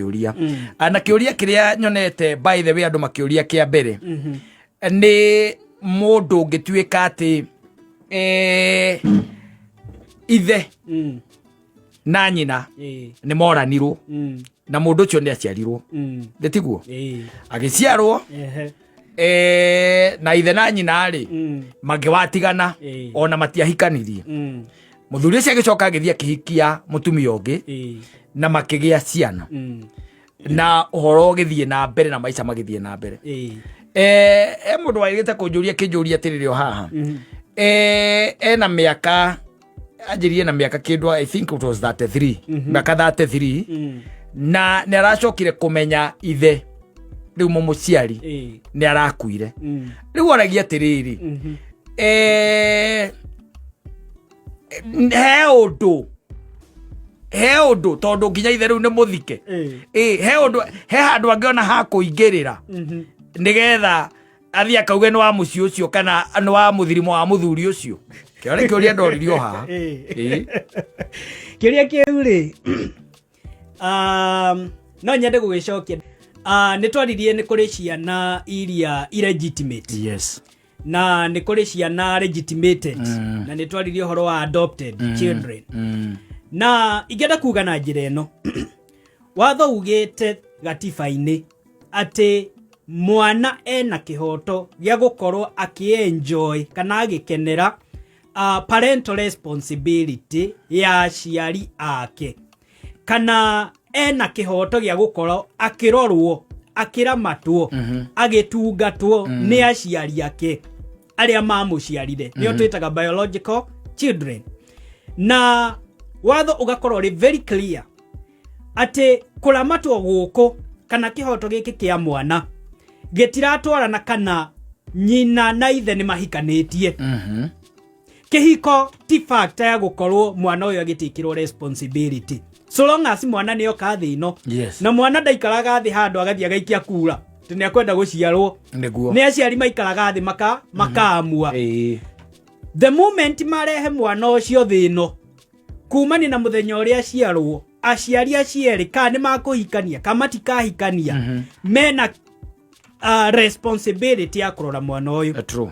kiuria na kiuria kiria nyonete by the way andu makiuria kia mbere ni mundu ngituika ati ithe na nyina ni moranirwo na mundu ucio ni aciarirwo ndetiguo agiciarwo na ithe na nyina ri magiwatigana ona matiahikanirie muthuri ucio agicoka agithia kihikia mutumia ungi na makigia ciana na uhoro ugithie na mbere na maica magithie na mbere mundu waigite kunjuria kinjuria tirire haha ena miaka ajirie na miaka kindu I think it was 33 miaka 33 na ni aracokire kumenya ithe riu mumuciari ni arakuire riu oragia tiriri he undu tondu nginya ithe riu ni muthike he undu he handu angiona ha kuingirira nigetha athia kauge ni wa muci ucio kana ni wa muthirimo wa muthuri ucio kiore kiuria ndoririo ha kiuria kiu ri no nyende gugicokia ni twaririe ni kuri ciana iria illegitimate yes na ni kuri ciana legitimated na ni twaririe horo wa adopted children na igenda kuga na njira eno watho ugite gatiba-ini ati mwana ena kihoto gya gukorwo akienjoy kana agikenera parental responsibility ya aciari ake kana ena kihoto gya gukorwo akirorwo akiramatwo agitungatwo ni aciari ake aria mamuciarire nio twitaga biological children na watho ugakorwo ri very clear ati kuramatwo guku kana kihoto giki kia mwana getiratwarana kana nyina na ithe ni mahikanitie kihiko ti factor ya gukorwo mwana uyu agitikirwo responsibility so long as mwana niyo kathi ino na mwana ndaikaraga thi handu agathia gaikia kura tene akwenda guciarwo ni aciari maikaraga thi makaamua the moment marehe mwana ucio thino kumani na muthenya uria aciarwo aciari acieri ka ni makuhikania kama tikahikania mena responsibility ya kurora mwana uyu. True.